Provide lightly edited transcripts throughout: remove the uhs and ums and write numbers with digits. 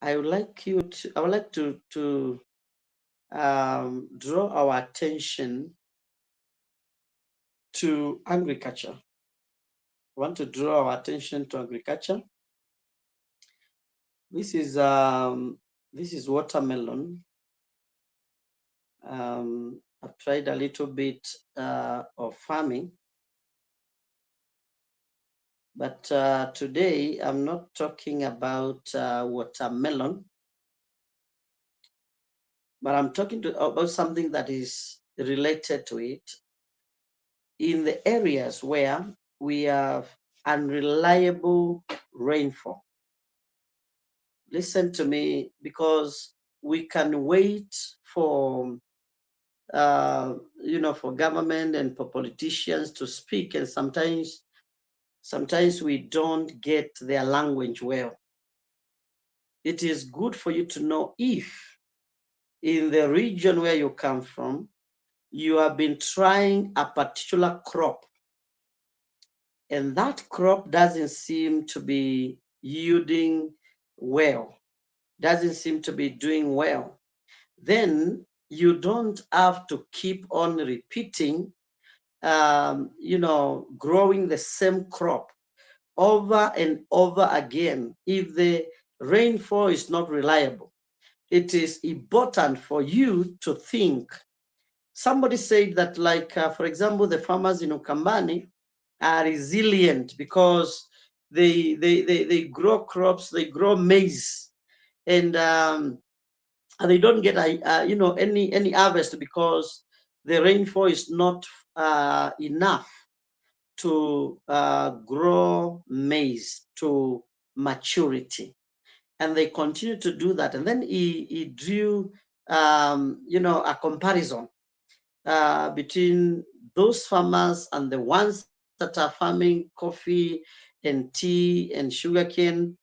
I would like to draw our attention to agriculture. I want to draw our attention to agriculture. This is watermelon. I've tried a little bit of farming, but today I'm not talking about watermelon, but I'm talking about something that is related to it in the areas where we have unreliable rainfall. Listen to me, because we can wait for for government and for politicians to speak, and sometimes we don't get their language well. It is good for you to know if in the region where you come from, you have been trying a particular crop, and that crop doesn't seem to be yielding well, doesn't seem to be doing well, then you don't have to keep on repeating, growing the same crop over and over again. If the rainfall is not reliable, it is important for you to think. Somebody said that, like, for example, the farmers in Ukambani are resilient because they grow crops, they grow maize, and they don't get any harvest because the rainfall is not enough to grow maize to maturity, and they continue to do that. And then he drew a comparison between those farmers and the ones that are farming coffee and tea and sugarcane,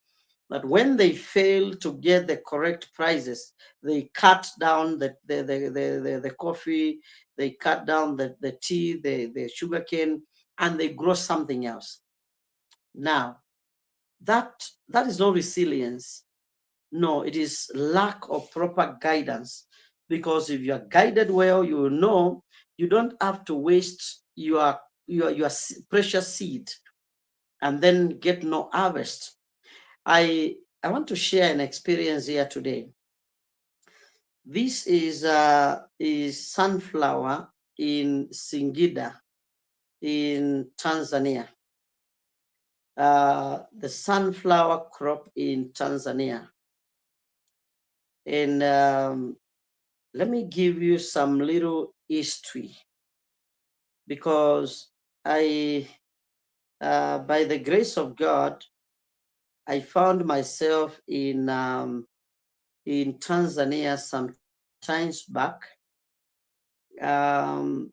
that when they fail to get the correct prices, they cut down the coffee, they cut down the tea, the sugarcane, and they grow something else. Now, that is not resilience. No, it is lack of proper guidance. Because if you are guided well, you will know you don't have to waste your precious seed and then get no harvest. I want to share an experience here today. This is sunflower in Singida in Tanzania. The sunflower crop in Tanzania. And let me give you some little history, because by the grace of God, I found myself in Tanzania some times back, um,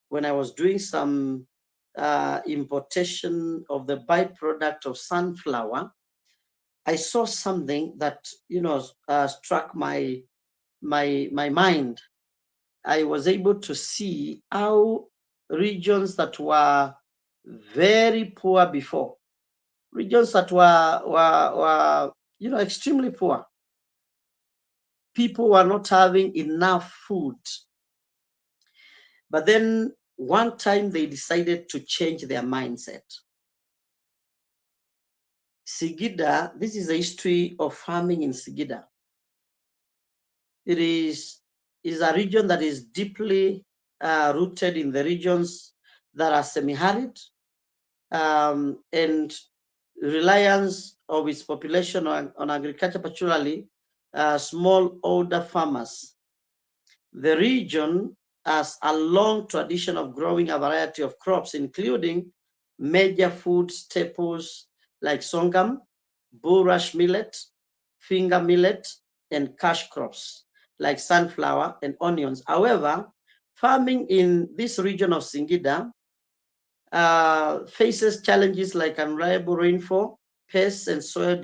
when I was doing some importation of the byproduct of sunflower. I saw something that struck my mind. I was able to see how regions that were very poor before, regions that were extremely poor, people were not having enough food. But then one time they decided to change their mindset. Singida, this is the history of farming in Singida. It is a region that is deeply rooted in the regions that are semi-arid, and reliance of its population on agriculture, particularly small older farmers. The region has a long tradition of growing a variety of crops, including major food staples like sorghum, bulrush millet, finger millet, and cash crops like sunflower and onions. However, farming in this region of Singida faces challenges like unreliable rainfall, pests, and soil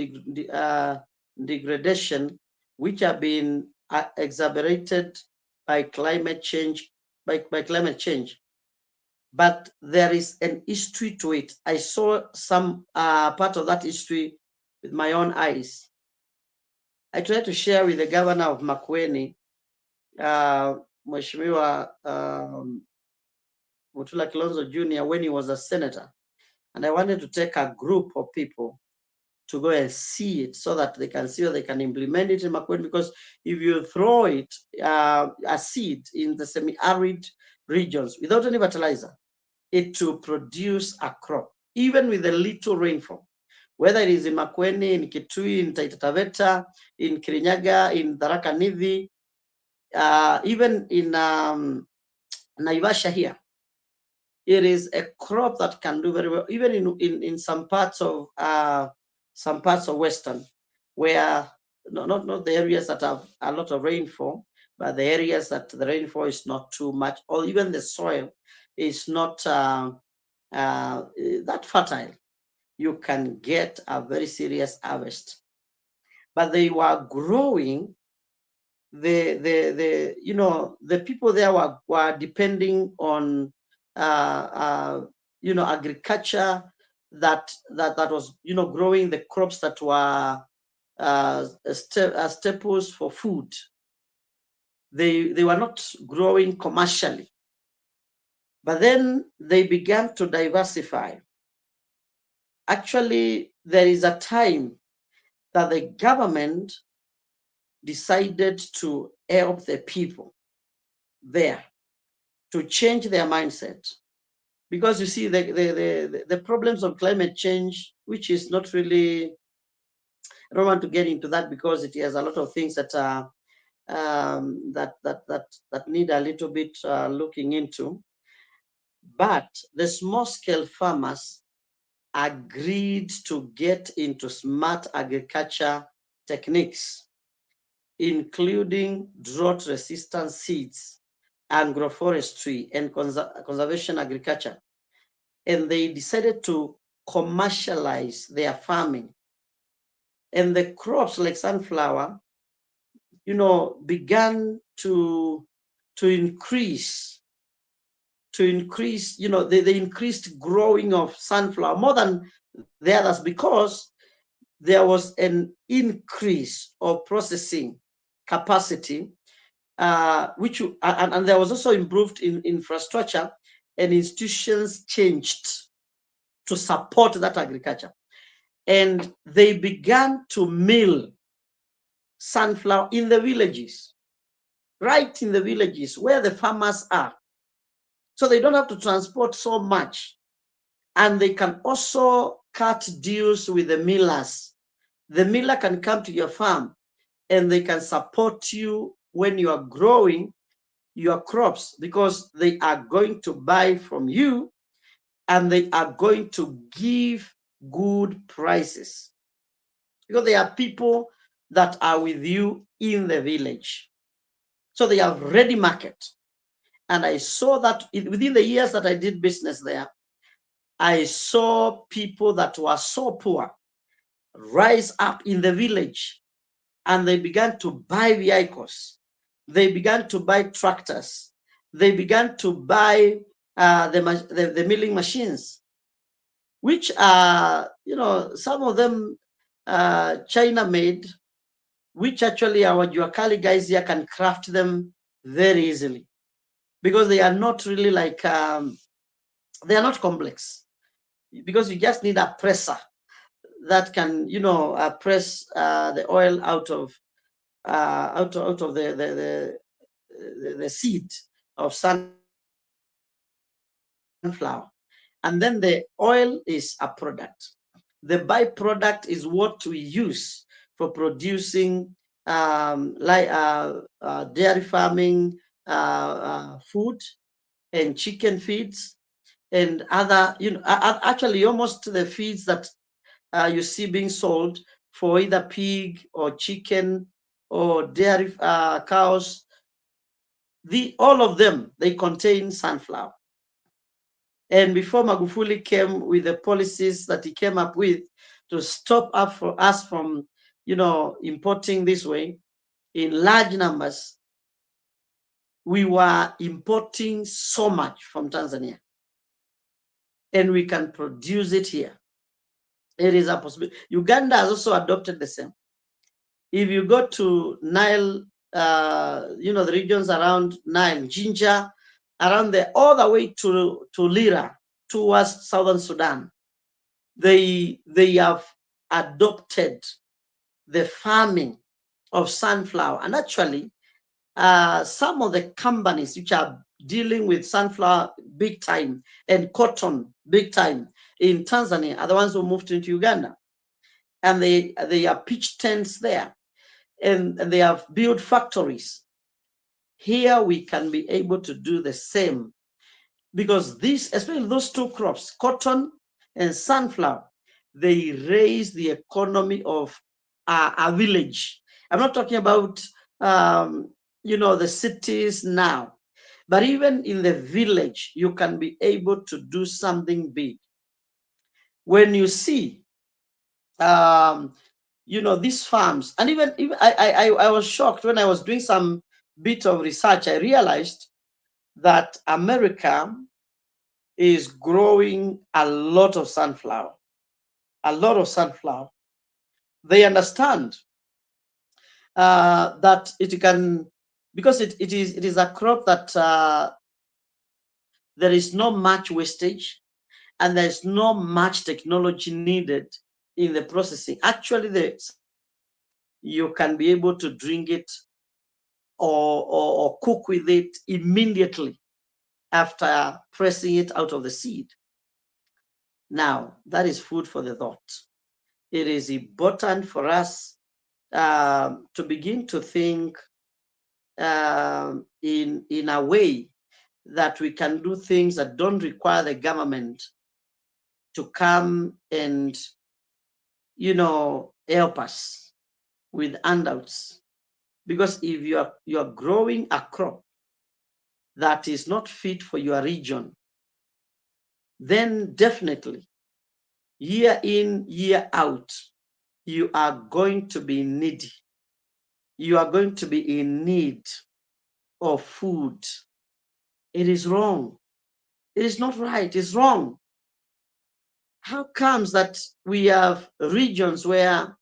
degradation, which have been exacerbated by climate change. By climate change, but there is an history to it. I saw some part of that history with my own eyes. I tried to share with the governor of Makueni, Mheshimiwa Mutula Kilonzo Jr., when he was a senator. And I wanted to take a group of people to go and see it so that they can see how they can implement it in Makueni. Because if you throw it, a seed in the semi-arid regions without any fertilizer, it will produce a crop, even with a little rainfall. Whether it is in Makueni, in Kitui, in Taita Taveta, in Kirinyaga, in Tharaka Nithi, even in Naivasha here, it is a crop that can do very well, even in some parts of Western, where not the areas that have a lot of rainfall, but the areas that the rainfall is not too much, or even the soil is not that fertile. You can get a very serious harvest. But they were growing. The people there were depending on agriculture that was growing the crops that were staples for food. They were not growing commercially, but then they began to diversify. Actually, there is a time that the government decided to help the people there to change their mindset. Because you see, the problems of climate change, which is not really, I don't want to get into that because it has a lot of things that are that need a little bit looking into. But the small scale farmers agreed to get into smart agriculture techniques, including drought resistant seeds, agroforestry, and conservation agriculture. And they decided to commercialize their farming. And the crops like sunflower, began to increase, they increased growing of sunflower more than the others because there was an increase of processing capacity, and there was also improved in infrastructure, and institutions changed to support that agriculture. And they began to mill sunflower in the villages, right in the villages where the farmers are. So they don't have to transport so much. And they can also cut deals with the millers. The miller can come to your farm and they can support you when you are growing your crops because they are going to buy from you and they are going to give good prices. Because there are people that are with you in the village. So they have ready market. And I saw that within the years that I did business there, I saw people that were so poor rise up in the village and they began to buy vehicles. They began to buy tractors. They began to buy the milling machines, which are, some of them China made, which actually our Juakali guys here can craft them very easily because they are not really like, they are not complex because you just need a presser that can, press the oil out of the seed of sunflower, and then the oil is a product. The byproduct is what we use for producing dairy farming, food, and chicken feeds, and other, actually almost the feeds that you see being sold for either pig or chicken or dairy cows. All of them, they contain sunflower. And before Magufuli came with the policies that he came up with to stop us from, importing this way in large numbers, we were importing so much from Tanzania. And we can produce it here. It is a possibility. Uganda has also adopted the same. If you go to Nile, the regions around Nile, Ginger, around there, all the way to Lira, towards southern Sudan, they have adopted the farming of sunflower. And actually, some of the companies which are dealing with sunflower big time and cotton big time in Tanzania are the ones who moved into Uganda. And they are pitched tents there, and they have built factories. Here we can be able to do the same, because these, especially those two crops, cotton and sunflower, they raise the economy of a village. I'm not talking about the cities now, but even in the village, you can be able to do something big. When you see these farms, and even I was shocked when I was doing some bit of research. I realized that America is growing a lot of sunflower, a lot of sunflower. They understand that it can, because it is a crop that there is not much wastage, and there's not much technology needed in the processing. Actually, the sunflower, you can be able to drink it or cook with it immediately after pressing it out of the seed. Now, that is food for the thought. It is important for us to begin to think in a way that we can do things that don't require the government to come and help us with handouts. Because if you are growing a crop that is not fit for your region, then definitely year in, year out, you are going to be needy. You are going to be in need of food. It is wrong. It is not right. It's wrong. How comes that we have regions where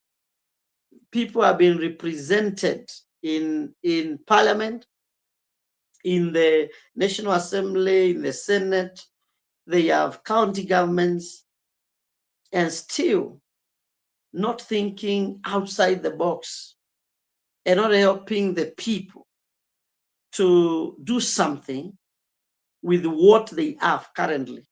people have been represented in parliament, in the National Assembly, in the Senate, they have county governments, and still not thinking outside the box and not helping the people to do something with what they have currently?